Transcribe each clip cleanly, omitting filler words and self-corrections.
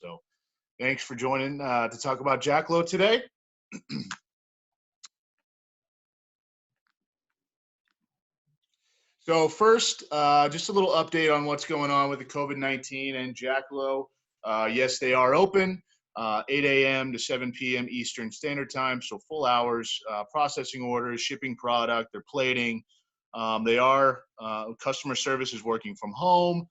So thanks for joining to talk about JACLO today. So first, just a little update on what's going on with the COVID-19 and JACLO. Yes, they are open, 8 a.m. to 7 p.m. Eastern Standard Time, so full hours, processing orders, shipping product, they're plating. Customer service is working from home.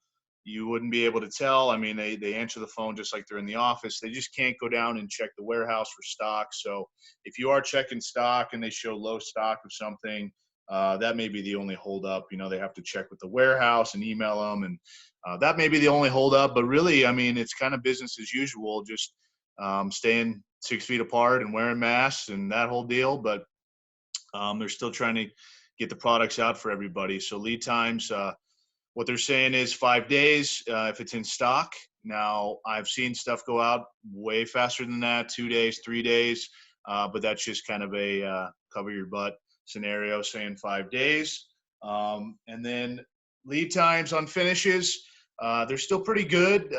You wouldn't be able to tell. I mean, they answer the phone just like they're in the office. They just can't go down and check the warehouse for stock. So if you are checking stock and they show low stock of something, that may be the only holdup. You know, they have to check with the warehouse and email them, and that may be the only holdup. But really, I mean, it's kind of business as usual, just staying 6 feet apart and wearing masks and that whole deal. But they're still trying to get the products out for everybody. So lead times, what they're saying is 5 days if it's in stock. Now, I've seen stuff go out way faster than that, 2 days, 3 days, but that's just kind of a cover your butt scenario, saying 5 days. And then lead times on finishes, they're still pretty good.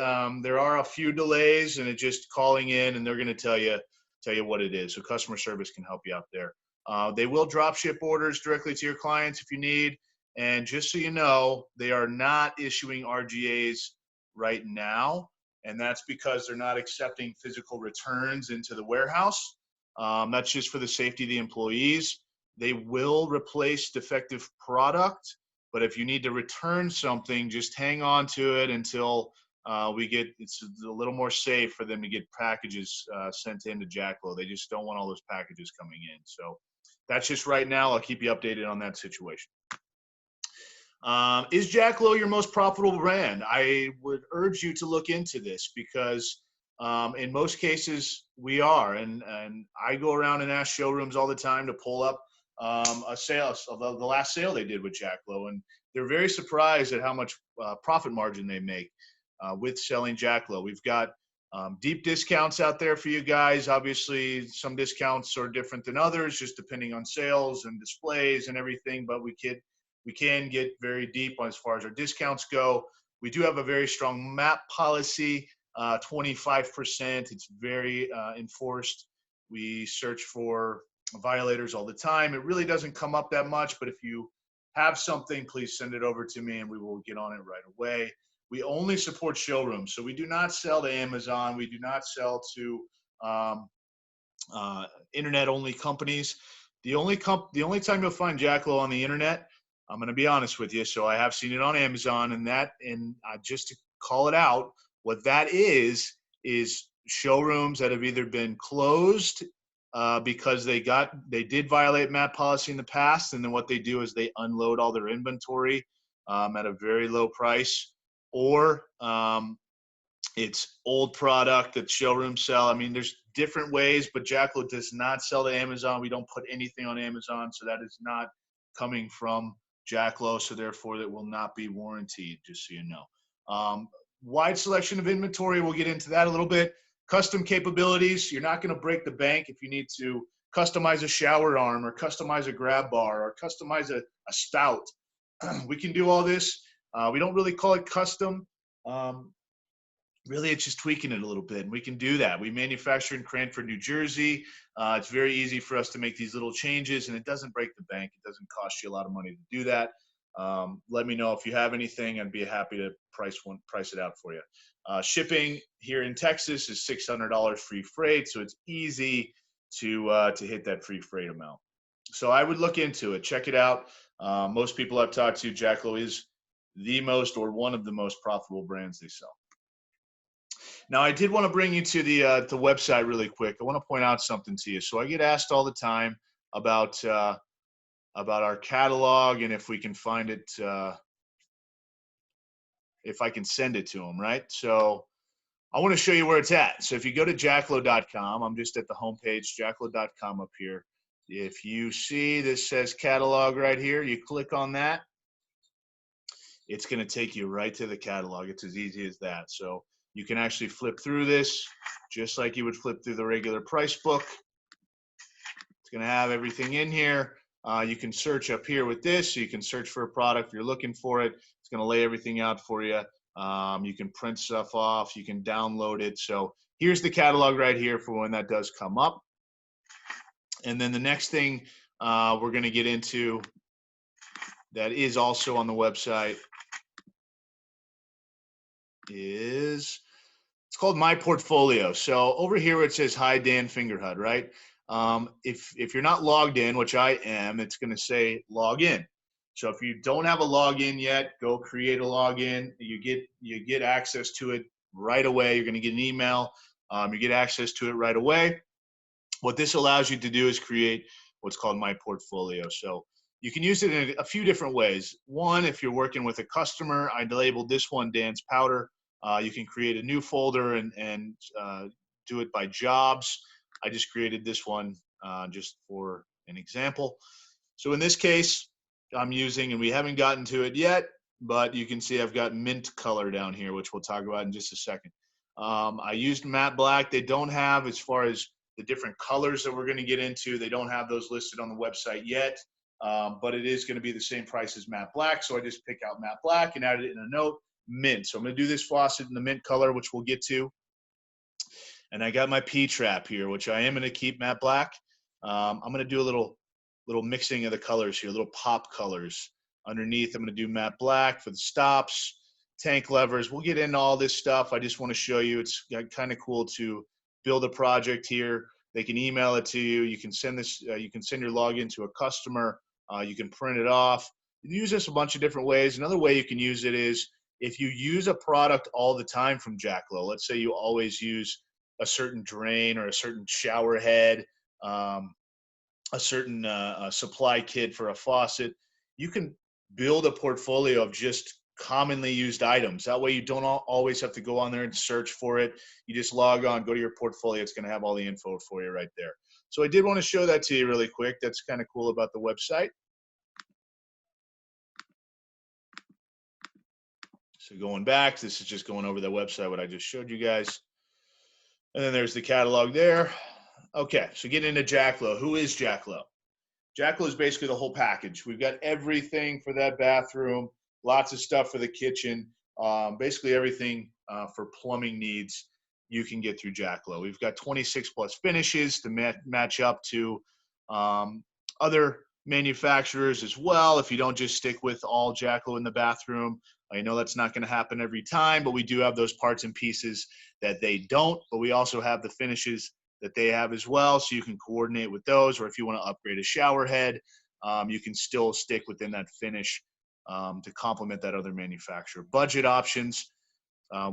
There are a few delays, and it's just calling in, and they're going to tell you what it is. So customer service can help you out there. They will drop ship orders directly to your clients if you need. And just so you know, they are not issuing RGAs right now, and that's because they're not accepting physical returns into the warehouse. That's just for the safety of the employees. They will replace defective product, but if you need to return something, just hang on to it until it's a little more safe for them to get packages sent into JACLO. They just don't want all those packages coming in. So that's just right now. I'll keep you updated on that situation. Is JACLO your most profitable brand? I would urge you to look into this because in most cases we are. And I go around and ask showrooms all the time to pull up a sale, the last sale they did with JACLO, and they're very surprised at how much profit margin they make with selling JACLO. We've got deep discounts out there for you guys. Obviously, some discounts are different than others, just depending on sales and displays and everything, but we can get very deep as far as our discounts go. We do have a very strong MAP policy, 25%. It's very enforced. We search for violators all the time. It really doesn't come up that much, but if you have something, please send it over to me and we will get on it right away. We only support showrooms, so we do not sell to Amazon. We do not sell to internet-only companies. The only time you'll find JACLO on the internet, I'm going to be honest with you, so I have seen it on Amazon, and just to call it out, what that is showrooms that have either been closed because they did violate MAP policy in the past, and then what they do is they unload all their inventory at a very low price, or it's old product that showrooms sell. I mean, there's different ways, but JACLO does not sell to Amazon. We don't put anything on Amazon, so that is not coming from JACLO, so therefore that will not be warranted, just so you know. Wide selection of inventory, we'll get into that a little bit. Custom capabilities, you're not going to break the bank if you need to customize a shower arm or customize a grab bar or customize a spout. We can do all this. We don't really call it custom. Really, it's just tweaking it a little bit, and we can do that. We manufacture in Cranford, New Jersey. It's very easy for us to make these little changes, and it doesn't break the bank. It doesn't cost you a lot of money to do that. Let me know if you have anything. I'd be happy to price it out for you. Shipping here in Texas is $600 free freight, so it's easy to hit that free freight amount. So I would look into it. Check it out. Most people I've talked to, JACLO is the most or one of the most profitable brands they sell. Now, I did want to bring you to the website really quick. I want to point out something to you. So I get asked all the time about our catalog and if we can find it, if I can send it to them, right? So I want to show you where it's at. So if you go to jaclo.com, I'm just at the homepage, jaclo.com up here. If you see this says catalog right here, you click on that. It's going to take you right to the catalog. It's as easy as that. So you can actually flip through this just like you would flip through the regular price book. It's going to have everything in here. You can search up here with this. So you can search for a product if you're looking for it. It's going to lay everything out for you. You can print stuff off. You can download it. So here's the catalog right here for when that does come up. And then the next thing we're going to get into that is also on the website is, it's called My Portfolio. So over here it says, hi, Dan Fingerhut, right? If you're not logged in, which I am, it's going to say log in. So if you don't have a login yet, go create a login. You get access to it right away. You're going to get an email. You get access to it right away. What this allows you to do is create what's called My Portfolio. So you can use it in a few different ways. One, if you're working with a customer, I labeled this one Dan's Powder. You can create a new folder and do it by jobs. I just created this one just for an example. So in this case, I'm using, and we haven't gotten to it yet, but you can see I've got mint color down here, which we'll talk about in just a second. I used matte black. They don't have, as far as the different colors that we're going to get into, they don't have those listed on the website yet, but it is going to be the same price as matte black. So I just pick out matte black and added it in a note, mint. So I'm going to do this faucet in the mint color, which we'll get to. And I got my P-trap here, which I am going to keep matte black. I'm going to do a little mixing of the colors here, little pop colors. Underneath, I'm going to do matte black for the stops, tank levers. We'll get into all this stuff. I just want to show you it's kind of cool to build a project here. They can email it to you. You can send this. You can send your login to a customer. You can print it off. You can use this a bunch of different ways. Another way you can use it is if you use a product all the time from JACLO. Let's say you always use a certain drain or a certain shower head, a certain supply kit for a faucet. You can build a portfolio of just commonly used items. That way you don't always have to go on there and search for it. You just log on, go to your portfolio. It's going to have all the info for you right there. So I did want to show that to you really quick. That's kind of cool about the website. So going back, this is just going over the website, what I just showed you guys. And then there's the catalog there. Okay, so getting into JACLO. Who is JACLO? JACLO is basically the whole package. We've got everything for that bathroom, lots of stuff for the kitchen, basically everything for plumbing needs you can get through JACLO. We've got 26 plus finishes to match up to other manufacturers as well. If you don't just stick with all JACLO in the bathroom, I know that's not going to happen every time, but we do have those parts and pieces that they don't, but we also have the finishes that they have as well, so you can coordinate with those. Or if you want to upgrade a shower head, you can still stick within that finish to complement that other manufacturer. Budget options.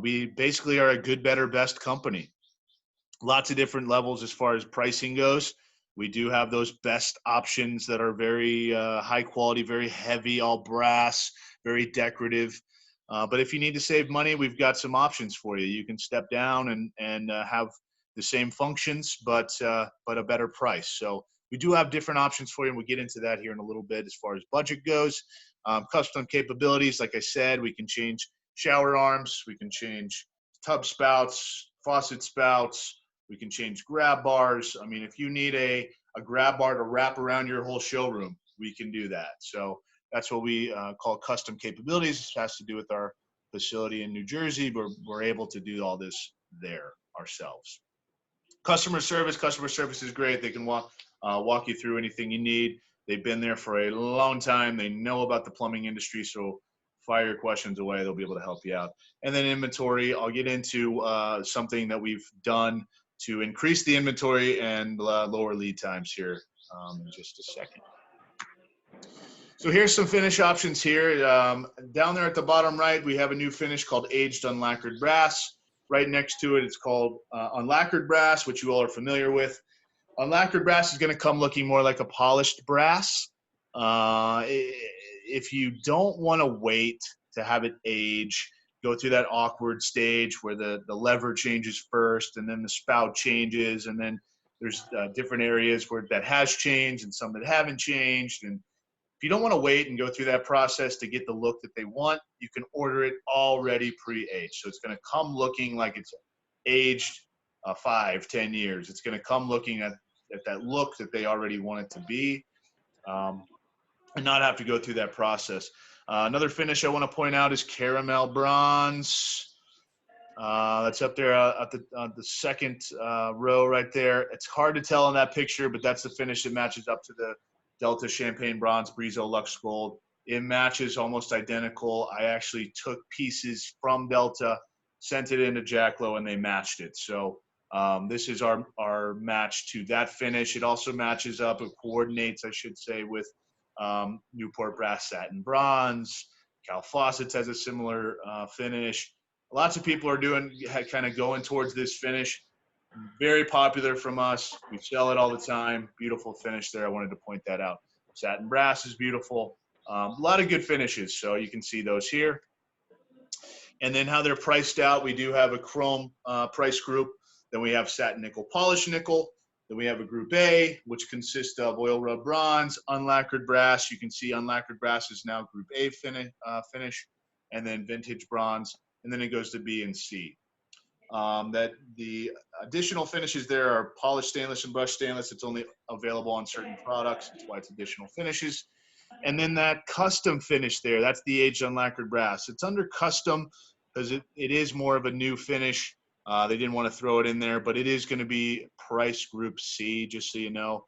We basically are a good, better, best company. Lots of different levels as far as pricing goes. We do have those best options that are very high quality, very heavy, all brass, very decorative. But if you need to save money, we've got some options for you. You can step down and have the same functions, but a better price. So we do have different options for you, and we'll get into that here in a little bit as far as budget goes. Custom capabilities, like I said, we can change shower arms, we can change tub spouts, faucet spouts, we can change grab bars. I mean, if you need a grab bar to wrap around your whole showroom, we can do that. So that's what we call custom capabilities. It has to do with our facility in New Jersey, but we're able to do all this there ourselves. Customer service is great. They can walk you through anything you need. They've been there for a long time. They know about the plumbing industry, so fire your questions away. They'll be able to help you out. And then inventory, I'll get into something that we've done to increase the inventory and lower lead times here in just a second. So here's some finish options here. Down there at the bottom right, we have a new finish called Aged Unlacquered Brass. Right next to it, it's called Unlacquered Brass, which you all are familiar with. Unlacquered brass is going to come looking more like a polished brass. If you don't want to wait to have it age, go through that awkward stage where the lever changes first and then the spout changes, and then there's different areas where that has changed and some that haven't changed. And if you don't want to wait and go through that process to get the look that they want, you can order it already pre-aged. So it's going to come looking like it's aged 5-10 years. It's going to come looking at that look that they already want it to be, and not have to go through that process. Another finish I want to point out is caramel bronze. That's up there at the second row right there. It's hard to tell in that picture, but that's the finish that matches up to the Delta Champagne Bronze Brizo Lux Gold. It matches almost identical. I actually took pieces from Delta, sent it into JACLO, and they matched it. So this is our match to that finish. It also matches up, it coordinates, I should say, with Newport Brass Satin Bronze. Cal Faucets has a similar finish. Lots of people are kind of going towards this finish. Very popular from us. We sell it all the time. Beautiful finish there. I wanted to point that out. Satin brass is beautiful. A lot of good finishes. So you can see those here. And then how they're priced out. We do have a chrome price group. Then we have satin nickel polished nickel. Then we have a group A, which consists of oil rub bronze, unlacquered brass. You can see unlacquered brass is now group A finish, and then vintage bronze. And then it goes to B and C. That the additional finishes there are polished stainless and brushed stainless. It's only available on certain products. That's why it's additional finishes. And then that custom finish there, that's the aged unlacquered brass. It's under custom because it is more of a new finish. They didn't want to throw it in there, but it is going to be price group C, just so you know.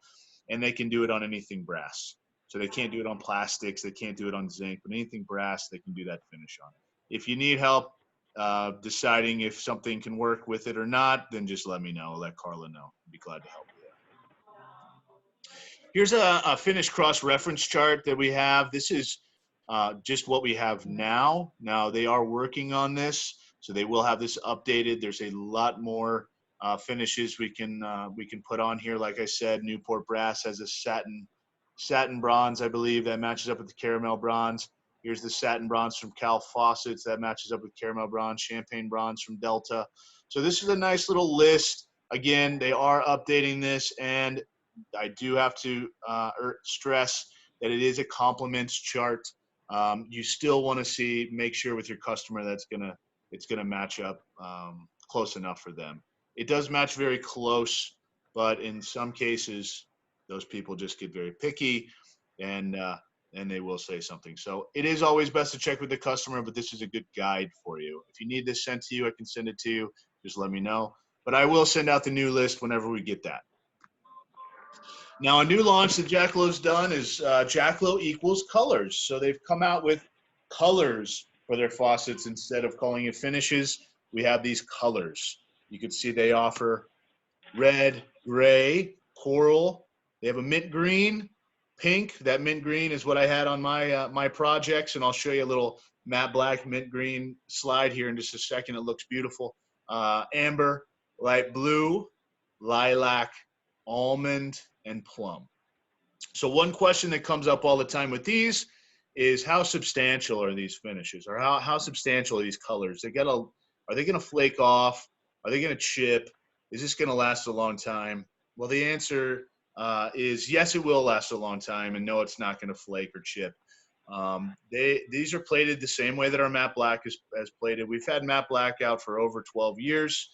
And they can do it on anything brass. So they can't do it on plastics. They can't do it on zinc, but anything brass, they can do that finish on. If you need help deciding if something can work with it or not, then just let me know. Let Carla know. I'd be glad to help you there. Here's a finish cross-reference chart that we have. This is just what we have now. Now they are working on this, so they will have this updated. There's a lot more finishes we can put on here. Like I said, Newport Brass has a satin bronze, I believe, that matches up with the caramel bronze. Here's the satin bronze from Cal Faucets that matches up with caramel bronze, champagne bronze from Delta. So this is a nice little list. Again, they are updating this, and I do have to stress that it is a compliments chart. You still want to make sure with your customer it's gonna match up close enough for them. It does match very close, but in some cases, those people just get very picky, and they will say something. So it is always best to check with the customer, but this is a good guide for you. If you need this sent to you, I can send it to you. Just let me know. But I will send out the new list whenever we get that. Now, a new launch that JACLO's done is JACLO equals colors. So they've come out with colors for their faucets instead of calling it finishes. We have these colors. You can see they offer red, gray, coral. They have a mint green, pink. That mint green is what I had on my my projects, and I'll show you a little matte black mint green slide here in just a second. It looks beautiful. Amber, light blue, lilac, almond, and plum. So one question that comes up all the time with these is how substantial are these finishes, or how substantial are these colors? Are they gonna flake off? Are they gonna chip? Is this gonna last a long time? Well, the answer is yes, it will last a long time, and no, it's not gonna flake or chip. These are plated the same way that our matte black is plated. We've had matte black out for over 12 years,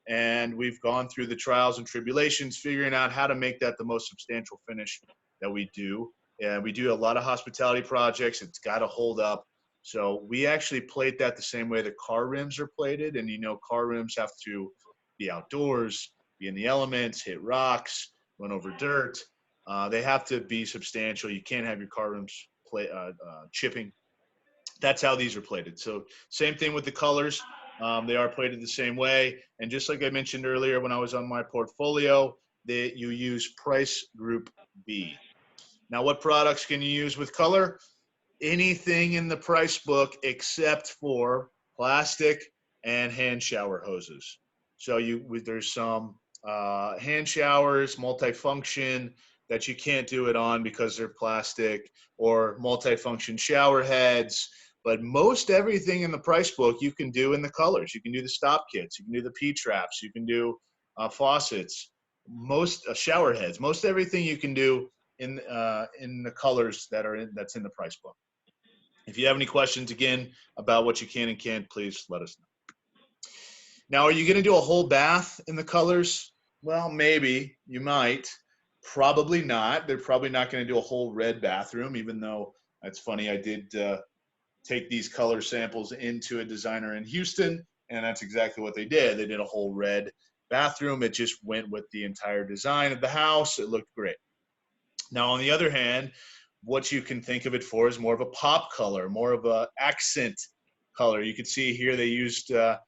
and we've gone through the trials and tribulations figuring out how to make that the most substantial finish that we do. And we do a lot of hospitality projects. It's got to hold up. So we actually plate that the same way that car rims are plated. And you know, car rims have to be outdoors, be in the elements, hit rocks, run over dirt. They have to be substantial. You can't have your car rims chipping. That's how these are plated. So same thing with the colors. They are plated the same way. And just like I mentioned earlier when I was on my portfolio, you use price group B. Now, what products can you use with color? Anything in the price book except for plastic and hand shower hoses. So there's some hand showers, multifunction, that you can't do it on because they're plastic, or multifunction shower heads. But most everything in the price book you can do in the colors. You can do the stop kits, you can do the P-traps, you can do faucets, most shower heads, most everything you can do in the colors that's in the price book. If you have any questions, again, about what you can and can't, please let us know. Now, are you going to do a whole bath in the colors? Well, maybe. You might. Probably not. They're probably not going to do a whole red bathroom, even though, that's funny, I did take these color samples into a designer in Houston, and that's exactly what they did. They did a whole red bathroom. It just went with the entire design of the house. It looked great. Now, on the other hand, what you can think of it for is more of a pop color, more of a accent color. You can see here they used a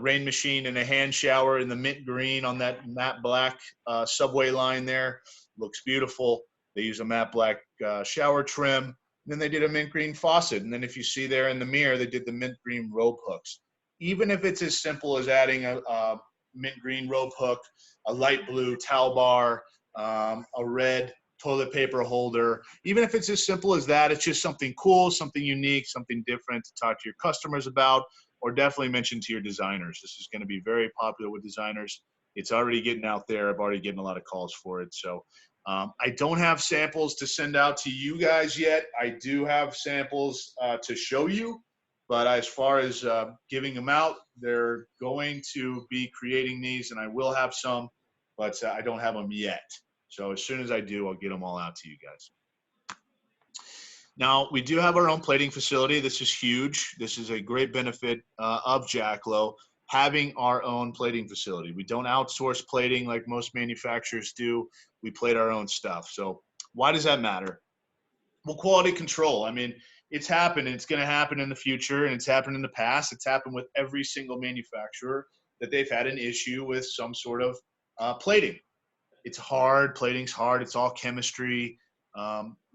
rain machine and a hand shower in the mint green on that matte black subway line there. Looks beautiful. They use a matte black shower trim. Then they did a mint green faucet. And then if you see there in the mirror, they did the mint green rope hooks. Even if it's as simple as adding a mint green rope hook, a light blue towel bar, a red toilet paper holder, even if it's as simple as that, it's just something cool, something unique, something different to talk to your customers about, or definitely mention to your designers. This is going to be very popular with designers. It's already getting out there. I've already getting a lot of calls for it. So I don't have samples to send out to you guys yet. I do have samples to show you, but as far as giving them out, they're going to be creating these, and I will have some, but I don't have them yet. So as soon as I do, I'll get them all out to you guys. Now, we do have our own plating facility. This is huge. This is a great benefit of JACLO, having our own plating facility. We don't outsource plating like most manufacturers do. We plate our own stuff. So why does that matter? Well, quality control. I mean, it's happened, and it's going to happen in the future, and it's happened in the past. It's happened with every single manufacturer that they've had an issue with some sort of plating. It's hard. Plating's hard. It's all chemistry.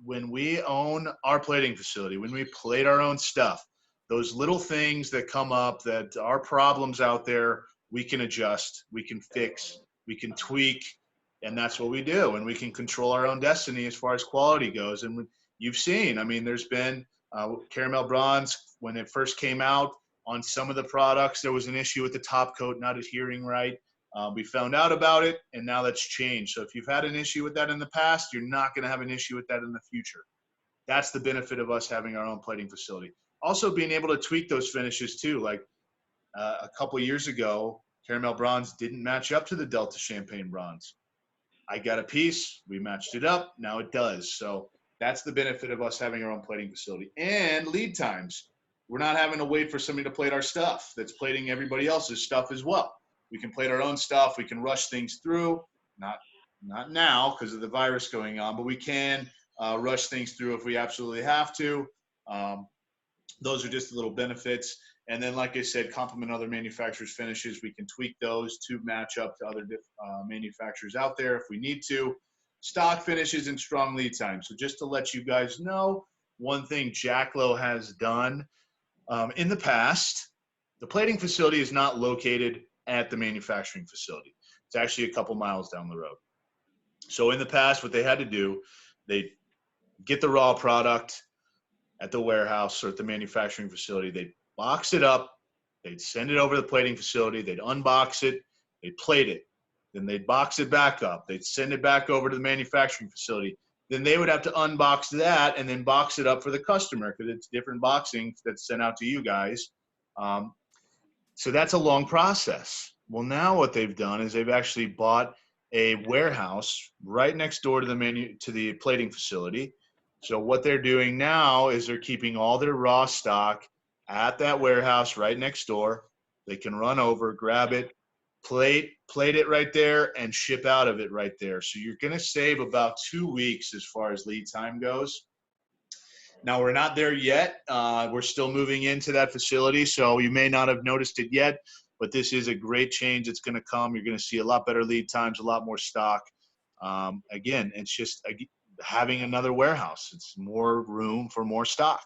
When we own our plating facility, when we plate our own stuff, those little things that come up that are problems out there, we can adjust, we can fix, we can tweak, and that's what we do. And we can control our own destiny as far as quality goes. And you've seen, I mean, there's been caramel bronze, when it first came out, on some of the products, there was an issue with the top coat not adhering right. We found out about it, and now that's changed. So if you've had an issue with that in the past, you're not going to have an issue with that in the future. That's the benefit of us having our own plating facility. Also being able to tweak those finishes too. Like a couple years ago, caramel bronze didn't match up to the Delta Champagne bronze. I got a piece, we matched it up, now it does. So that's the benefit of us having our own plating facility. And lead times. We're not having to wait for somebody to plate our stuff that's plating everybody else's stuff as well. We can plate our own stuff. We can rush things through. Not now because of the virus going on, but we can rush things through if we absolutely have to. Those are just the little benefits. And then, like I said, complement other manufacturers' finishes. We can tweak those to match up to other manufacturers out there if we need to. Stock finishes and strong lead time. So just to let you guys know, one thing JACLO has done in the past, the plating facility is not located at the manufacturing facility. It's actually a couple miles down the road. So in the past, what they had to do, they'd get the raw product at the warehouse or at the manufacturing facility. They'd box it up. They'd send it over to the plating facility. They'd unbox it. They'd plate it. Then they'd box it back up. They'd send it back over to the manufacturing facility. Then they would have to unbox that and then box it up for the customer because it's different boxing that's sent out to you guys. So that's a long process. Well, now what they've done is they've actually bought a warehouse right next door to the plating facility. So what they're doing now is they're keeping all their raw stock at that warehouse right next door. They can run over, grab it, plate it right there, and ship out of it right there. So you're going to save about 2 weeks as far as lead time goes. Now, we're not there yet. We're still moving into that facility, so you may not have noticed it yet, but this is a great change that's going to come. You're going to see a lot better lead times, a lot more stock. Again, it's just having another warehouse. It's more room for more stock.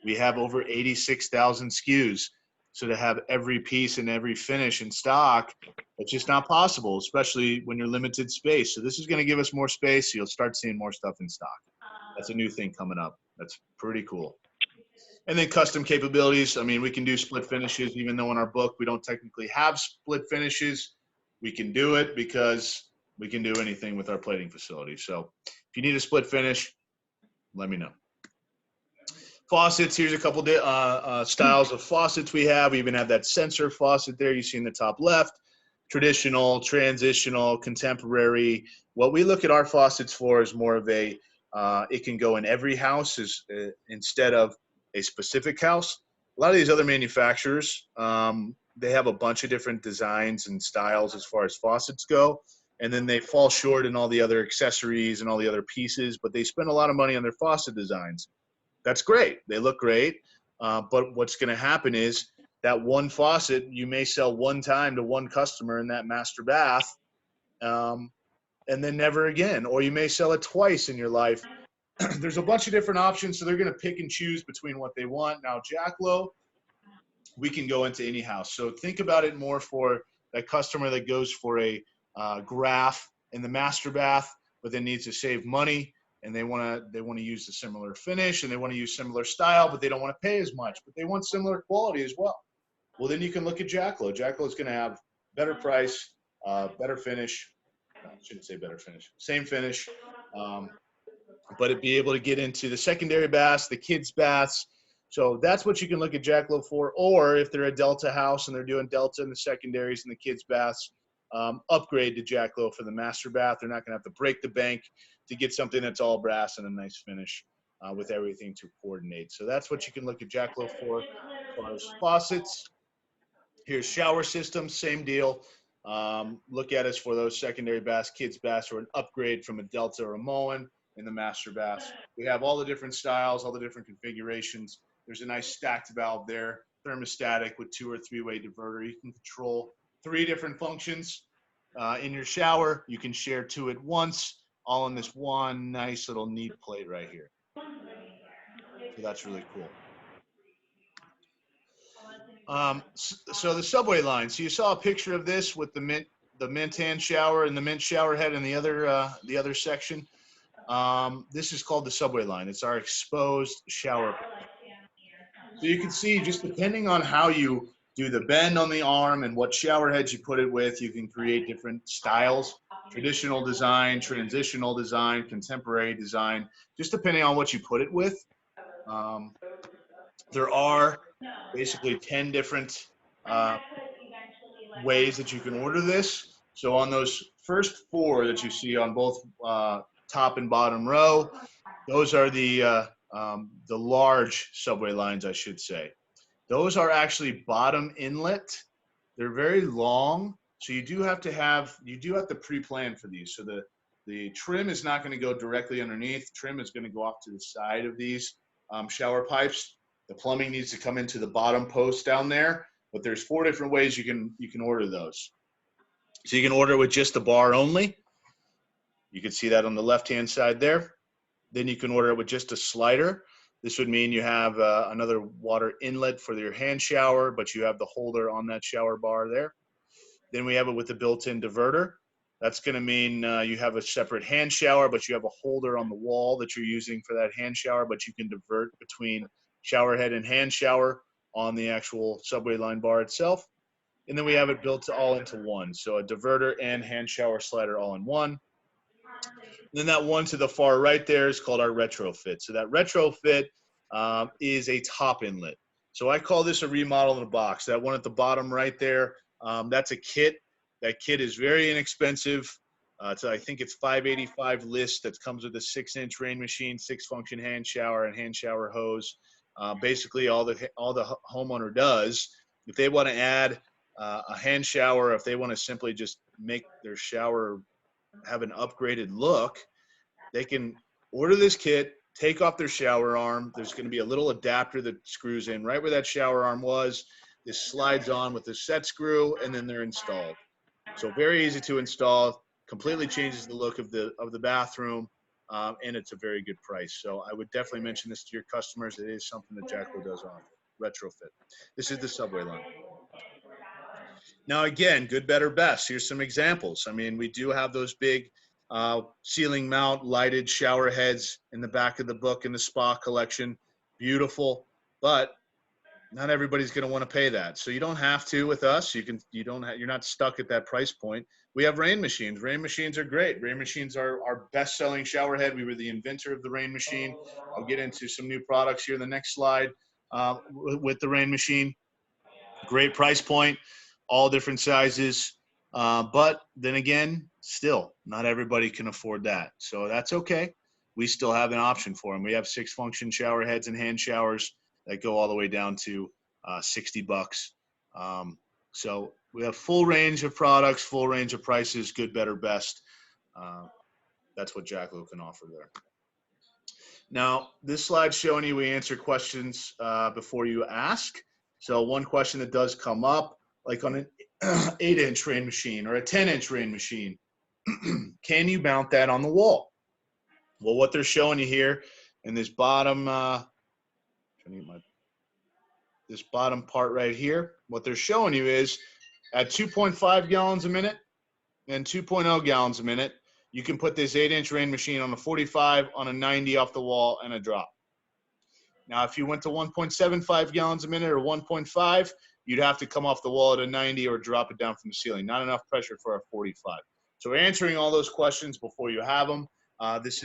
We have over 86,000 SKUs, so to have every piece and every finish in stock, it's just not possible, especially when you're limited space. So this is going to give us more space. So you'll start seeing more stuff in stock. That's a new thing coming up. That's pretty cool. And then custom capabilities. I mean, we can do split finishes, even though in our book we don't technically have split finishes. We can do it because we can do anything with our plating facility. So if you need a split finish, let me know. Faucets, here's a couple styles of faucets we have. We even have that sensor faucet there you see in the top left. Traditional, transitional, contemporary. What we look at our faucets for is more of a, it can go in every house instead of a specific house. A lot of these other manufacturers, they have a bunch of different designs and styles as far as faucets go, and then they fall short in all the other accessories and all the other pieces, but they spend a lot of money on their faucet designs. That's great. They look great. But what's going to happen is that one faucet you may sell one time to one customer in that master bath, um, and then never again. Or you may sell it twice in your life. There's a bunch of different options, so they're going to pick and choose between what they want. Now, JACLO, we can go into any house. So think about it more for that customer that goes for a graph in the master bath, but then needs to save money, and they want to use a similar finish, and they want to use similar style, but they don't want to pay as much, but they want similar quality as well. Well, then you can look at JACLO. JACLO is going to have better price, better finish. No, I shouldn't say better finish. Same finish, but it'd be able to get into the secondary baths, the kids' baths. So that's what you can look at JACLO for. Or if they're a Delta house and they're doing Delta in the secondaries and the kids' baths, upgrade to JACLO for the master bath. They're not going to have to break the bank to get something that's all brass and a nice finish with everything to coordinate. So that's what you can look at JACLO for. As far as faucets, here's shower systems, same deal. Look at us for those secondary baths, kids' baths, or an upgrade from a Delta or a Moen in the master baths. We have all the different styles, all the different configurations. There's a nice stacked valve there, thermostatic with 2 or 3-way diverter. You can control 3 different functions in your shower. You can share 2 at once, all in this one nice little neat plate right here. So that's really cool. So the subway line. So you saw a picture of this with the mint hand shower and the mint shower head in the other section. This is called the subway line. It's our exposed shower. So you can see, just depending on how you do the bend on the arm and what shower heads you put it with, you can create different styles: traditional design, transitional design, contemporary design, just depending on what you put it with. There are basically 10 different ways that you can order this. So on those first 4 that you see on both top and bottom row, those are the large subway lines, I should say. Those are actually bottom inlet. They're very long, so you do have to pre-plan for these. So the trim is not going to go directly underneath. Trim is going to go off to the side of these shower pipes. The plumbing needs to come into the bottom post down there, but there's 4 different ways you can order those. So you can order with just the bar only. You can see that on the left-hand side there. Then you can order it with just a slider. This would mean you have another water inlet for your hand shower, but you have the holder on that shower bar there. Then we have it with the built-in diverter. That's going to mean you have a separate hand shower, but you have a holder on the wall that you're using for that hand shower, but you can divert between shower head and hand shower on the actual subway line bar itself. And then we have it built all into one. So a diverter and hand shower slider all in one. And then that one to the far right there is called our retrofit. So that retrofit is a top inlet. So I call this a remodel in a box. That one at the bottom right there, that's a kit. That kit is very inexpensive. So I think it's $585 list that comes with a 6-inch rain machine, 6-function hand shower, and hand shower hose. Basically, all the homeowner does, if they want to add a hand shower, if they want to simply just make their shower have an upgraded look, they can order this kit, take off their shower arm. There's going to be a little adapter that screws in right where that shower arm was. This slides on with the set screw, and then they're installed. So very easy to install, completely changes the look of the bathroom, and it's a very good price. So I would definitely mention this to your customers. It is something that JACLO does offer, retrofit. This is the subway line. Now, again, good, better, best. Here's some examples. I mean, we do have those big ceiling mount lighted shower heads in the back of the book in the spa collection. Beautiful, but not everybody's going to want to pay that. So you don't have to with us. You're not stuck at that price point. We have rain machines. Rain machines are great. Rain machines are our best-selling shower head. We were the inventor of the rain machine. I'll get into some new products here in the next slide with the rain machine. Great price point, all different sizes. But then again, still, not everybody can afford that. So that's okay. We still have an option for them. We have 6-function shower heads and hand showers. that go all the way down to $60. So we have full range of products, full range of prices, good, better, best. That's what JACLO can offer there. Now, this slide's showing you we answer questions before you ask. So one question that does come up, like on an 8-inch rain machine or a 10-inch rain machine, can you mount that on the wall? Well, what they're showing you here in this bottom, this bottom part right here, what they're showing you is at 2.5 gallons a minute and 2.0 gallons a minute, you can put this 8-inch rain machine on a 45, on a 90 off the wall, and a drop. Now, if you went to 1.75 gallons a minute or 1.5, you'd have to come off the wall at a 90 or drop it down from the ceiling. Not enough pressure for a 45. So we're answering all those questions before you have them. This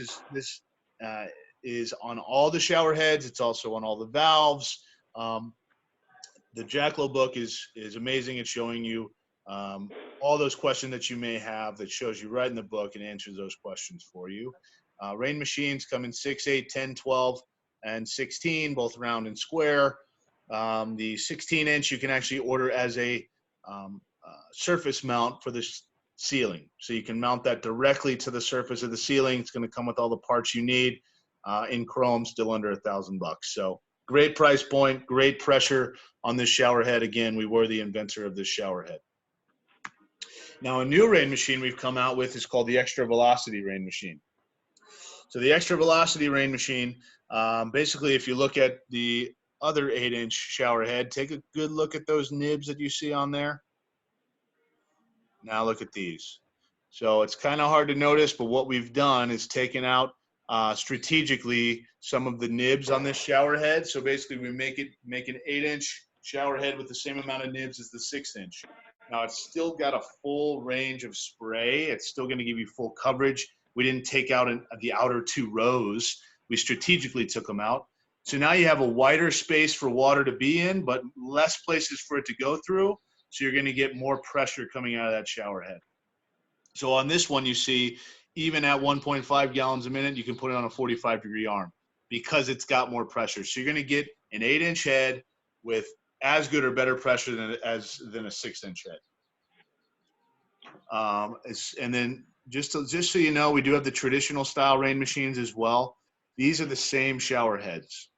is on all the shower heads. It's also on all the valves. The JACLO book is amazing at showing you all those questions that you may have, that shows you right in the book and answers those questions for you. Rain machines come in 6, 8, 10, 12, and 16, both round and square. The 16-inch you can actually order as a surface mount for the ceiling. So you can mount that directly to the surface of the ceiling. It's going to come with all the parts you need in chrome, still under $1,000. So great price point, great pressure on this shower head. Again, we were the inventor of this shower head. Now, a new rain machine we've come out with is called the Extra Velocity rain machine. So the Extra Velocity rain machine, basically, if you look at the other 8-inch shower head, take a good look at those nibs that you see on there. Now look at these. So it's kind of hard to notice, but what we've done is taken out strategically some of the nibs on this shower head. So basically we make an 8-inch shower head with the same amount of nibs as the 6-inch. Now it's still got a full range of spray. It's still going to give you full coverage. We didn't take out the outer 2 rows. We strategically took them out. So now you have a wider space for water to be in, but less places for it to go through. So you're going to get more pressure coming out of that shower head. So on this one, you see, even at 1.5 gallons a minute, you can put it on a 45-degree arm because it's got more pressure. So you're going to get an 8-inch head with as good or better pressure than a 6-inch head. And then just so you know, we do have the traditional style rain machines as well. These are the same shower heads.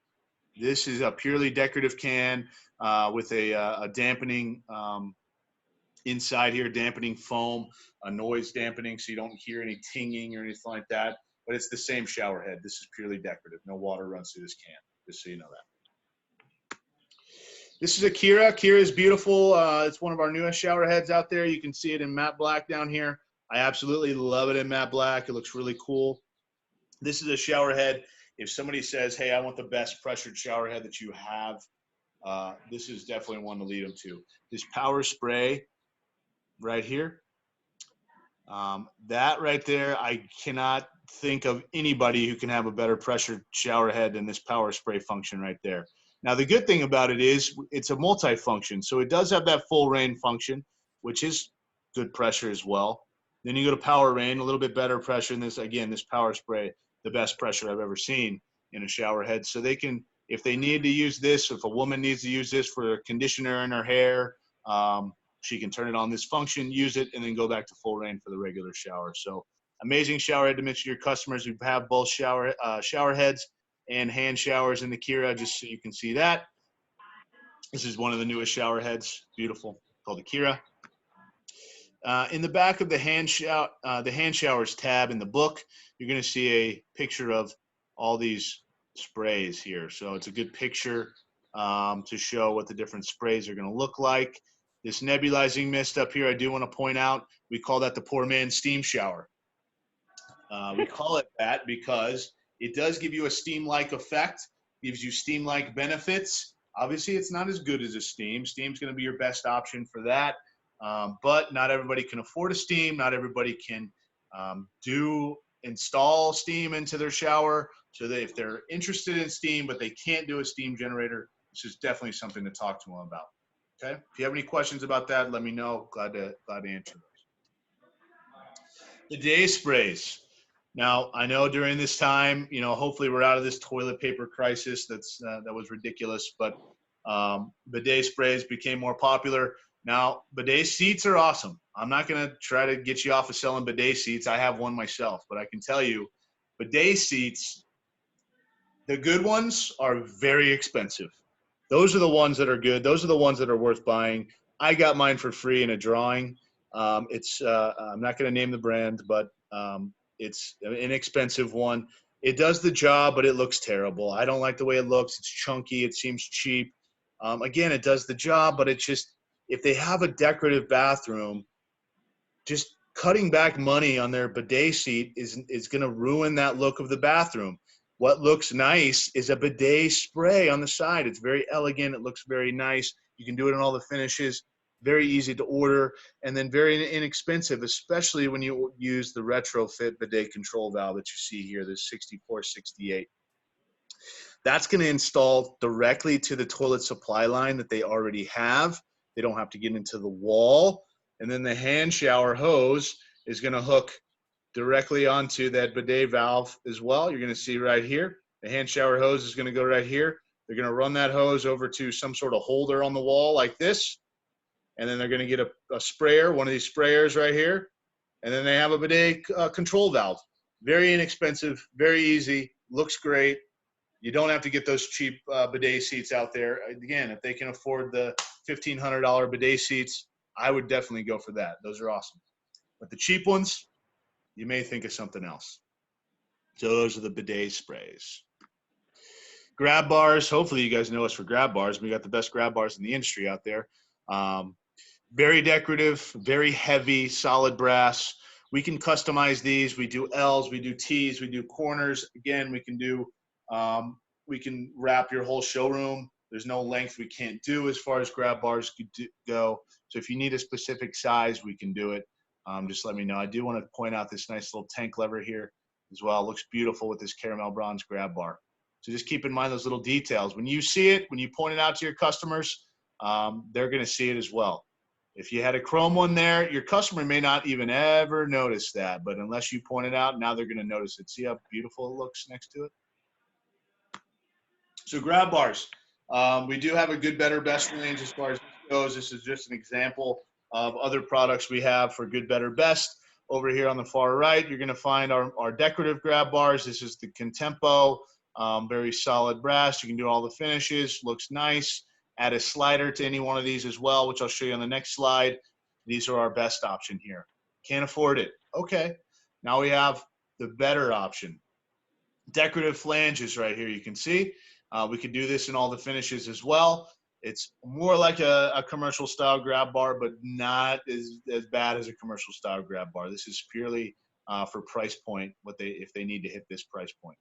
This is a purely decorative can with a dampening inside here, dampening foam, a noise dampening, so you don't hear any tinging or anything like that. But it's the same shower head. This is purely decorative. No water runs through this can, just so you know that. This is a Kira. Kira is beautiful. It's one of our newest shower heads out there. You can see it in matte black down here. I absolutely love it in matte black. It looks really cool. This is a shower head. If somebody says, hey, I want the best pressured shower head that you have, this is definitely one to lead them to. This power spray right here, that right there, I cannot think of anybody who can have a better pressured shower head than this power spray function right there. Now, the good thing about it is it's a multi-function. So it does have that full rain function, which is good pressure as well. Then you go to power rain, a little bit better pressure. And this, again, this power spray, the best pressure I've ever seen in a shower head. So they can, if they need to use this, if a woman needs to use this for a conditioner in her hair, she can turn it on this function, use it, and then go back to full rain for the regular shower. So amazing shower head to mention to your customers who have both shower heads and hand showers in the Kira, just so you can see that. This is one of the newest shower heads, beautiful, called the Kira. In the back of the hand showers tab in the book, you're going to see a picture of all these sprays here. So it's a good picture to show what the different sprays are going to look like. This nebulizing mist up here, I do want to point out, we call that the poor man's steam shower. We call it that because it does give you a steam-like effect, gives you steam-like benefits. Obviously, it's not as good as a steam. Steam's going to be your best option for that. But not everybody can afford a steam. Not everybody can install steam into their shower. So that if they're interested in steam, but they can't do a steam generator, this is definitely something to talk to them about. Okay. If you have any questions about that, let me know. Glad to answer those. The day sprays. Now, I know during this time, you know, hopefully we're out of this toilet paper crisis that was ridiculous, but bidet sprays became more popular. Now, bidet seats are awesome. I'm not going to try to get you off of selling bidet seats. I have one myself, but I can tell you, bidet seats, the good ones are very expensive. Those are the ones that are good. Those are the ones that are worth buying. I got mine for free in a drawing. I'm not going to name the brand, but it's an inexpensive one. It does the job, but it looks terrible. I don't like the way it looks. It's chunky. It seems cheap. Again, it does the job, but it's just, if they have a decorative bathroom, just cutting back money on their bidet seat is going to ruin that look of the bathroom. What looks nice is a bidet spray on the side. It's very elegant. It looks very nice. You can do it in all the finishes. Very easy to order, and then very inexpensive, especially when you use the retrofit bidet control valve that you see here, this 6468. That's going to install directly to the toilet supply line that they already have. They don't have to get into the wall. And then the hand shower hose is going to hook directly onto that bidet valve as well. You're going to see right here, the hand shower hose is going to go right here. They're going to run that hose over to some sort of holder on the wall like this. And then they're going to get a sprayer, one of these sprayers right here. And then they have a bidet control valve. Very inexpensive, very easy, looks great. You don't have to get those cheap bidet seats out there. Again, if they can afford the $1,500 bidet seats, I would definitely go for that. Those are awesome. But the cheap ones, you may think of something else. So those are the bidet sprays. Grab bars. Hopefully you guys know us for grab bars. We got the best grab bars in the industry out there. Very decorative, very heavy, solid brass. We can customize these. We do L's, we do T's, we do corners. Again, we can wrap your whole showroom. There's no length we can't do as far as grab bars go. So if you need a specific size, we can do it. Just let me know. I do want to point out this nice little tank lever here as well. It looks beautiful with this caramel bronze grab bar. So just keep in mind those little details. When you see it, when you point it out to your customers, they're going to see it as well. If you had a chrome one there, your customer may not even ever notice that, but unless you point it out, now they're going to notice it. See how beautiful it looks next to it? So grab bars. We do have a good, better, best range as far as this goes. This is just an example of other products we have for good, better, best. Over here on the far right, you're going to find our decorative grab bars. This is the Contempo, very solid brass. You can do all the finishes, looks nice. Add a slider to any one of these as well, which I'll show you on the next slide. These are our best option here. Can't afford it. Okay. Now we have the better option. Decorative flanges right here, you can see. We could do this in all the finishes as well. It's more like a commercial style grab bar, but not as bad as a commercial style grab bar. This is purely for price point, if they need to hit this price point.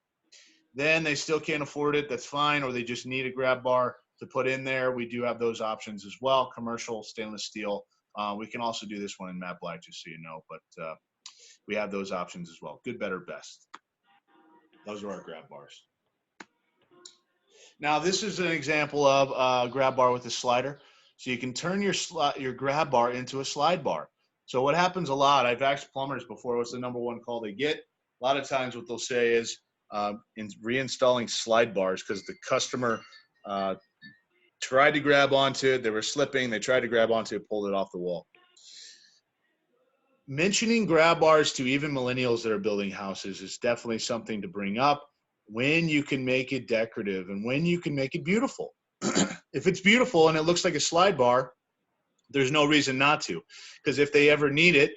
Then they still can't afford it, that's fine, or they just need a grab bar to put in there. We do have those options as well, commercial stainless steel. We can also do this one in matte black, just so you know, but we have those options as well. Good, better, best. Those are our grab bars. Now, this is an example of a grab bar with a slider. So you can turn your grab bar into a slide bar. So what happens a lot, I've asked plumbers before, what's the number one call they get? A lot of times what they'll say is in reinstalling slide bars, because the customer tried to grab onto it, they were slipping, they tried to grab onto it, pulled it off the wall. Mentioning grab bars to even millennials that are building houses is definitely something to bring up when you can make it decorative and when you can make it beautiful. If it's beautiful and it looks like a slide bar, there's no reason not to, because if they ever need it,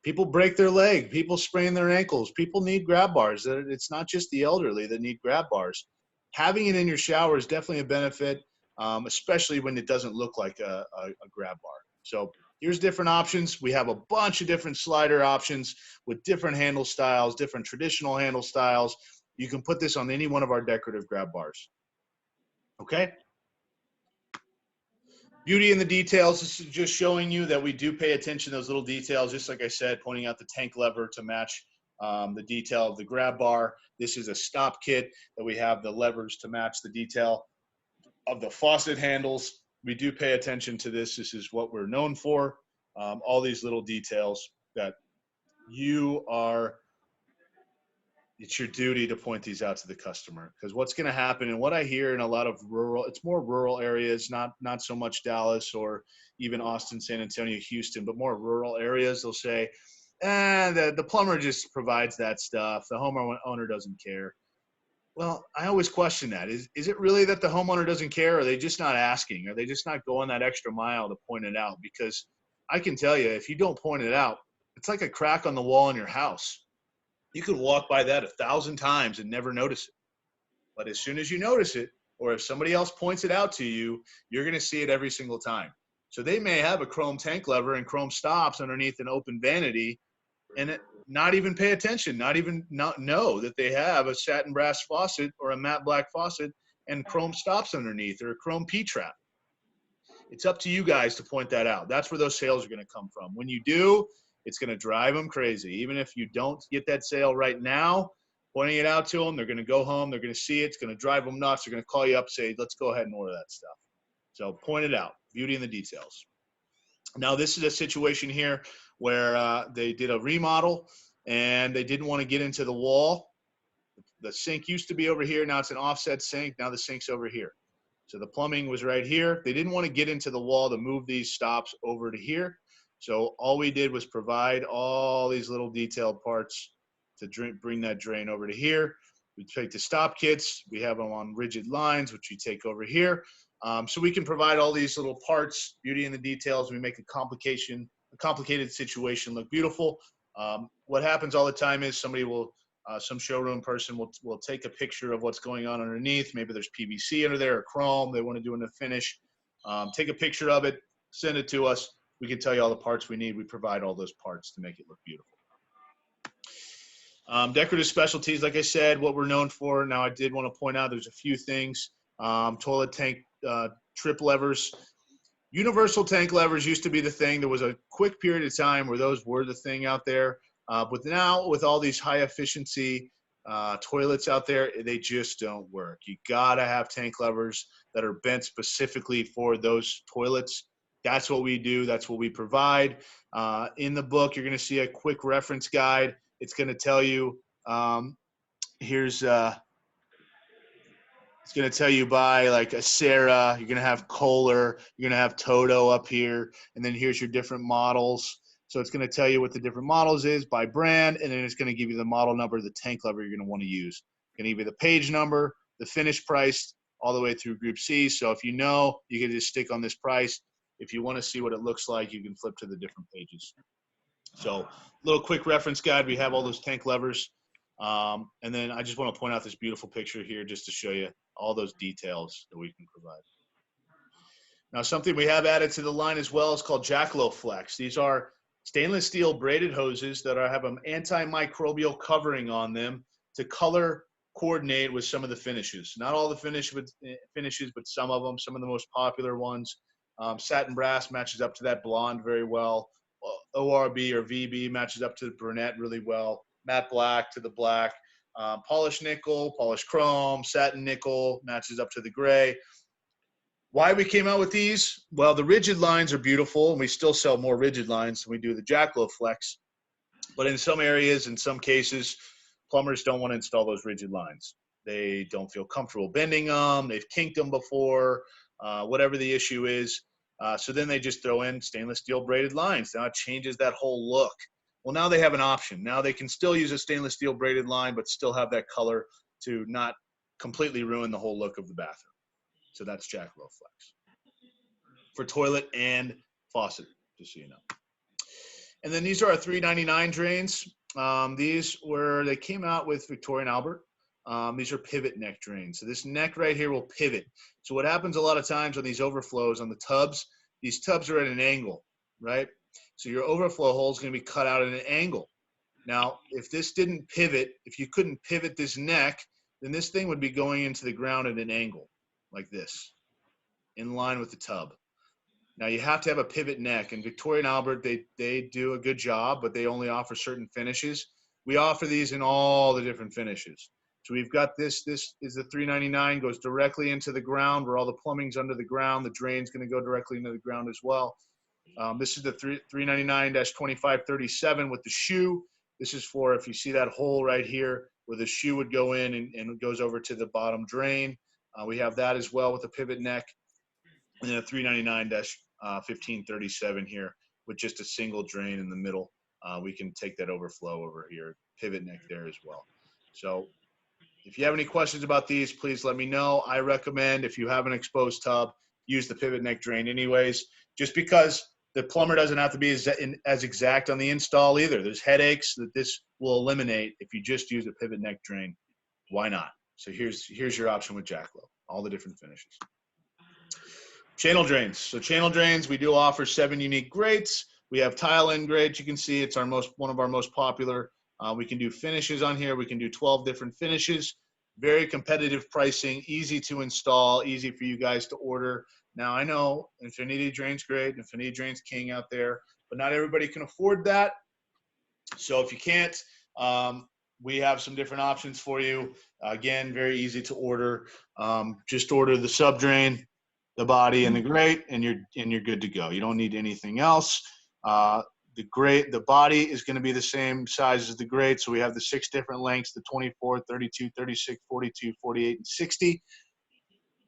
people break their leg, people sprain their ankles, people need grab bars. It's not just the elderly that need grab bars. Having it in your shower is definitely a benefit, especially when it doesn't look like a grab bar. So here's different options. We have a bunch of different slider options with different handle styles, different traditional handle styles. You can put this on any one of our decorative grab bars. Okay? Beauty in the details. This is just showing you that we do pay attention to those little details, just like I said, pointing out the tank lever to match the detail of the grab bar. This is a stop kit that we have the levers to match the detail of the faucet handles. We do pay attention to this. This is what we're known for. All these little details that you are it's your duty to point these out to the customer, because what's going to happen, and what I hear in a lot of rural, it's more rural areas, not so much Dallas or even Austin, San Antonio, Houston, but more rural areas, they'll say, the plumber just provides that stuff, the homeowner doesn't care. Well, I always question that. Is it really that the homeowner doesn't care? Or are they just not asking? Are they just not going that extra mile to point it out? Because I can tell you, if you don't point it out, it's like a crack on the wall in your house. You could walk by that 1,000 times and never notice it. But as soon as you notice it, or if somebody else points it out to you, you're going to see it every single time. So they may have a chrome tank lever and chrome stops underneath an open vanity, and not even pay attention, not know that they have a satin brass faucet or a matte black faucet and chrome stops underneath, or a chrome P-trap. It's up to you guys to point that out. That's where those sales are going to come from. When you do, it's going to drive them crazy. Even if you don't get that sale right now, pointing it out to them, they're going to go home, they're going to see it, it's going to drive them nuts. They're going to call you up, say, let's go ahead and order that stuff. So point it out. Beauty in the details. Now, this is a situation here where they did a remodel and they didn't want to get into the wall. The sink used to be over here. Now it's an offset sink. Now the sink's over here. So the plumbing was right here. They didn't want to get into the wall to move these stops over to here. So all we did was provide all these little detailed parts to bring that drain over to here. We take the stop kits. We have them on rigid lines, which you take over here. So we can provide all these little parts, beauty in the details. We make a complicated situation look beautiful. What happens all the time is somebody will, some showroom person will take a picture of what's going on underneath. Maybe there's PVC under there or chrome. They want to do in the finish. Take a picture of it, send it to us. We can tell you all the parts we need. We provide all those parts to make it look beautiful. Decorative specialties, like I said, what we're known for. Now, I did want to point out there's a few things. Toilet tank trip levers. Universal tank levers used to be the thing. There was a quick period of time where those were the thing out there. But now, with all these high efficiency toilets out there, they just don't work. You got to have tank levers that are bent specifically for those toilets. That's what we do. That's what we provide. In the book, you're going to see a quick reference guide. It's going to tell you, it's going to tell you by like a Sarah, you're going to have Kohler, you're going to have Toto up here, and then here's your different models. So it's going to tell you what the different models is by brand, and then it's going to give you the model number, the tank lever you're going to want to use. It's going to give you the page number, the finish price, all the way through Group C. So if you know, you can just stick on this price. If you want to see what it looks like, you can flip to the different pages. So little quick reference guide. We have all those tank levers. And then I just want to point out this beautiful picture here just to show you all those details that we can provide. Now, something we have added to the line as well is called JACLO Flex. These are stainless steel braided hoses that have an antimicrobial covering on them to color coordinate with some of the finishes. Not all the finishes, but some of them, some of the most popular ones. Satin brass matches up to that blonde very well. ORB or VB matches up to the brunette really well. Matte black to the black. Polished nickel, polished chrome, satin nickel matches up to the gray. Why we came out with these? Well, the rigid lines are beautiful, and we still sell more rigid lines than we do the JACLO Flex. But in some areas, in some cases, plumbers don't want to install those rigid lines. They don't feel comfortable bending them. They've kinked them before, whatever the issue is. So then they just throw in stainless steel braided lines. Now it changes that whole look. Well, now they have an option. Now they can still use a stainless steel braided line, but still have that color to not completely ruin the whole look of the bathroom. So that's JACLO Flex for toilet and faucet, just so you know. And then these are our $3.99 drains. They came out with Victoria & Albert. These are pivot neck drains. So this neck right here will pivot. So what happens a lot of times on these overflows on the tubs, these tubs are at an angle, right? So your overflow hole is going to be cut out at an angle. Now, if this didn't pivot, if you couldn't pivot this neck, then this thing would be going into the ground at an angle like this, in line with the tub. Now you have to have a pivot neck, and Victoria & Albert, they do a good job, but they only offer certain finishes. We offer these in all the different finishes. So we've got this is the $3.99, goes directly into the ground where all the plumbing's under the ground. The drain's going to go directly into the ground as well. This is the $3.99-2537 with the shoe. This is for if you see that hole right here, where the shoe would go in and it goes over to the bottom drain. We have that as well with a pivot neck. And then a 399-1537 here with just a single drain in the middle. We can take that overflow over here, pivot neck there as well. So if you have any questions about these, please let me know. I recommend, if you have an exposed tub, use the pivot neck drain anyways, just because the plumber doesn't have to be as exact on the install either. There's headaches that this will eliminate if you just use a pivot neck drain. Why not? So here's your option with JACLO, all the different finishes. Channel drains. So channel drains, we do offer 7 unique grades. We have tile end grades. You can see it's one of our most popular. We can do finishes on here. We can do 12 different finishes. Very competitive pricing, easy to install, easy for you guys to order. Now I know Infinity Drain's great, Infinity Drain's king out there, but not everybody can afford that. So if you can't, we have some different options for you. Again, very easy to order. Just order the sub drain, the body, and the grate, and you're good to go. You don't need anything else. The body is going to be the same size as the grate. So we have the 6 different lengths, the 24, 32, 36, 42, 48, and 60.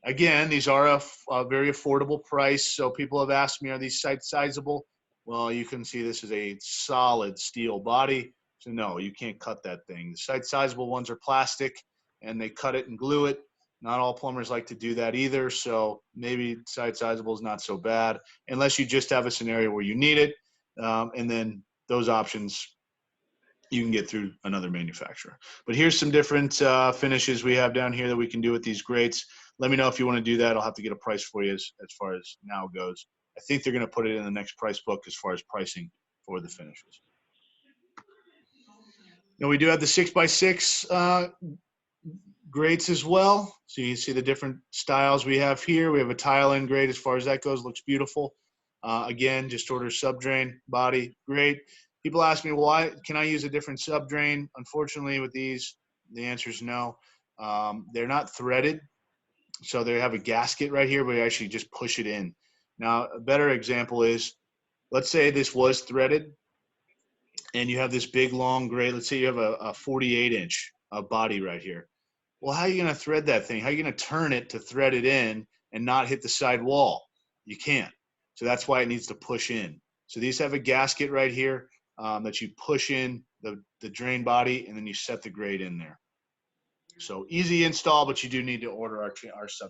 Again, these are a very affordable price. So people have asked me, are these site sizable? Well, you can see this is a solid steel body. So no, you can't cut that thing. The site sizable ones are plastic and they cut it and glue it. Not all plumbers like to do that either. So maybe site sizable is not so bad unless you just have a scenario where you need it. And then those options you can get through another manufacturer. But here's some different finishes we have down here that we can do with these grates. Let me know if you want to do that. I'll have to get a price for you as far as now goes. I think they're going to put it in the next price book as far as pricing for the finishes. Now we do have the 6x6 grates as well. So you see the different styles we have here. We have a tile end grate as far as that goes. Looks beautiful. Again, just order sub drain, body, grate. People ask me, why can I use a different sub drain? Unfortunately, with these, the answer is no. They're not threaded. So they have a gasket right here, but you actually just push it in. Now, a better example is, let's say this was threaded and you have this big long grate. Let's say you have a 48-inch body right here. Well, how are you going to thread that thing? How are you going to turn it to thread it in and not hit the side wall? You can't. So that's why it needs to push in. So these have a gasket right here that you push in the drain body, and then you set the grate in there. So easy install, but you do need to order our sub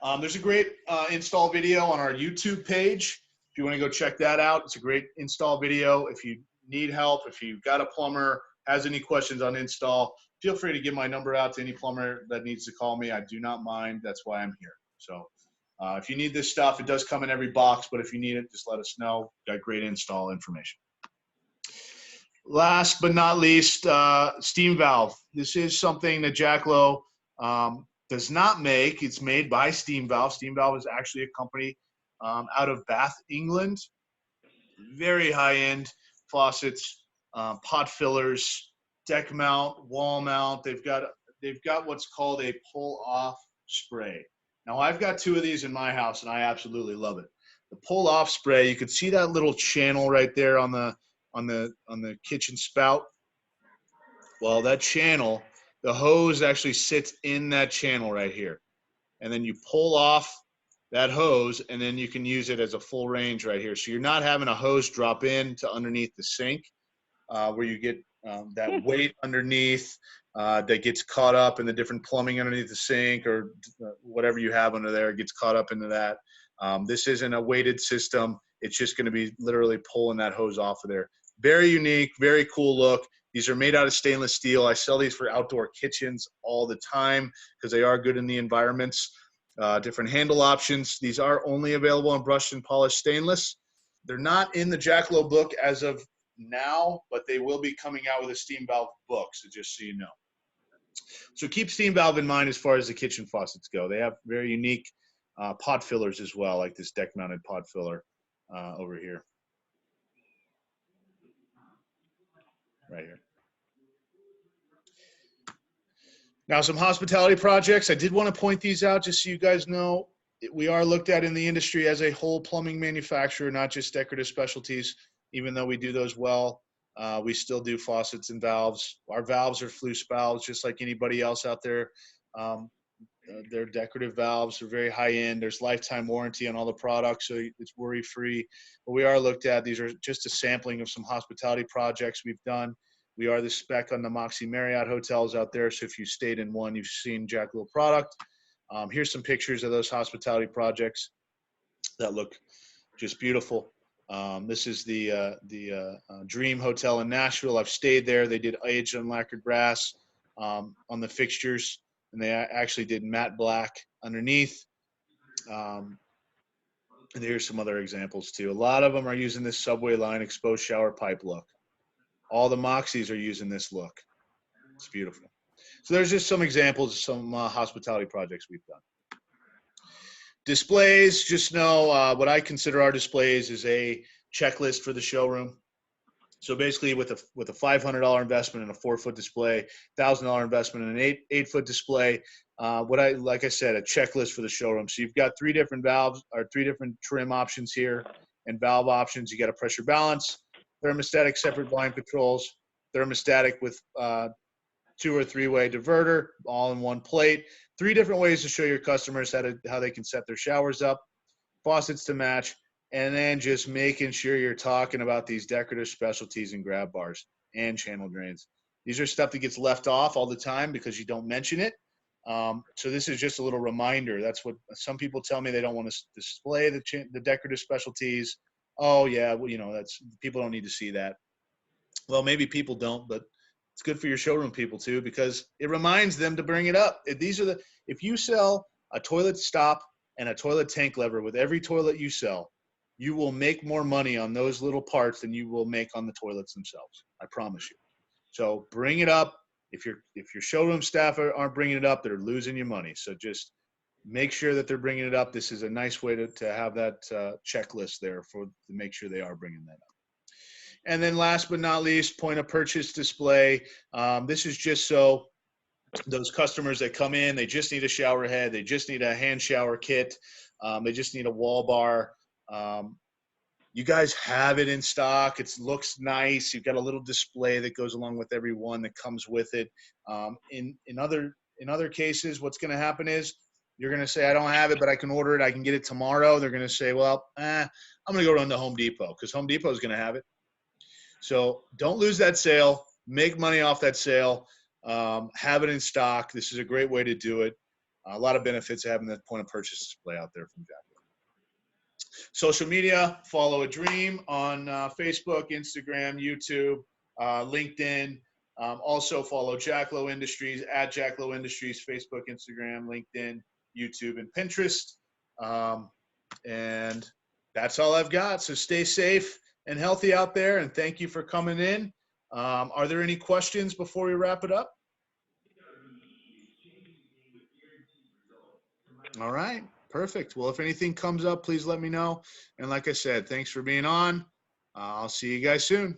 drain. There's a great install video on our YouTube page. If you want to go check that out, it's a great install video. If you need help, if you've got a plumber, has any questions on install, feel free to give my number out to any plumber that needs to call me. I do not mind. That's why I'm here. So if you need this stuff, it does come in every box, but if you need it, just let us know. Got great install information. Last but not least, steam valve. This is something that JACLO does not make. It's made by Steam Valve. Steam Valve is actually a company out of Bath, England. Very high-end faucets, pot fillers, deck mount, wall mount. They've got what's called a pull-off spray. Now I've got 2 of these in my house, and I absolutely love it. The pull-off spray, you could see that little channel right there on the kitchen spout. Well, that channel, the hose actually sits in that channel right here, and then you pull off that hose, and then you can use it as a full range right here. So you're not having a hose drop in to underneath the sink where you get that weight underneath that gets caught up in the different plumbing underneath the sink or whatever you have under there gets caught up into that. This isn't a weighted system. It's just going to be literally pulling that hose off of there. Very unique, very cool look. These are made out of stainless steel. I sell these for outdoor kitchens all the time because they are good in the environments. Different handle options. These are only available in brushed and polished stainless. They're not in the JACLO book as of now, but they will be coming out with a steam valve book, so just so you know. So keep steam valve in mind as far as the kitchen faucets go. They have very unique pot fillers as well, like this deck mounted pot filler over here. Right here. Now, some hospitality projects. I did want to point these out just so you guys know. We are looked at in the industry as a whole plumbing manufacturer, not just decorative specialties, even though we do those well. We still do faucets and valves. Our valves are flue valves, just like anybody else out there. Um, they're decorative valves. They're very high end. There's lifetime warranty on all the products, so it's worry free. But we are looked at. These are just a sampling of some hospitality projects we've done. We are the spec on the Moxie Marriott hotels out there. So if you stayed in one, you've seen JACLO product. Here's some pictures of those hospitality projects that look just beautiful. This is the Dream Hotel in Nashville. I've stayed there. They did aged and lacquered brass on the fixtures, and they actually did matte black underneath. Um, and here's some other examples too. A lot of them are using this subway line exposed shower pipe look. All the Moxies are using this look. It's beautiful. So there's just some examples of some hospitality projects we've done. Displays, just know what I consider our displays is a checklist for the showroom. So basically, with a $500 investment in a 4-foot display, $1,000 investment in an 8-foot display, like I said, a checklist for the showroom. So you've got 3 different valves or 3 different trim options here, and valve options. You got a pressure balance, thermostatic separate volume controls, thermostatic with 2 or 3-way diverter, all in one plate. 3 different ways to show your customers how they can set their showers up, faucets to match, and then just making sure you're talking about these decorative specialties and grab bars and channel drains. These are stuff that gets left off all the time because you don't mention it. So this is just a little reminder. That's what some people tell me. They don't want to display the decorative specialties. Oh yeah, well, that's people don't need to see that. Well, maybe people don't, but it's good for your showroom people too, because it reminds them to bring it up. If you sell a toilet stop and a toilet tank lever with every toilet you sell, you will make more money on those little parts than you will make on the toilets themselves. I promise you. So bring it up. If your showroom staff aren't bringing it up, they're losing you money. So just make sure that they're bringing it up. This is a nice way to have that checklist there to make sure they are bringing that up. And then last but not least, point of purchase display. This is just so those customers that come in, they just need a shower head, they just need a hand shower kit, they just need a wall bar. You guys have it in stock. It looks nice. You've got a little display that goes along with every one that comes with it. In other cases, what's going to happen is you're going to say, I don't have it, but I can order it. I can get it tomorrow. They're going to say, well, I'm going to go run to Home Depot because Home Depot is going to have it. So don't lose that sale. Make money off that sale. Have it in stock. This is a great way to do it. A lot of benefits of having that point of purchase display out there from JACLO. Social media, follow a dream on Facebook, Instagram, YouTube, LinkedIn. Also follow JACLO Industries at JACLO Industries, Facebook, Instagram, LinkedIn, YouTube, and Pinterest. And that's all I've got. So stay safe and healthy out there, and thank you for coming in. Are there any questions before we wrap it up? All right, perfect. Well, if anything comes up, please let me know. And like I said, thanks for being on. I'll see you guys soon.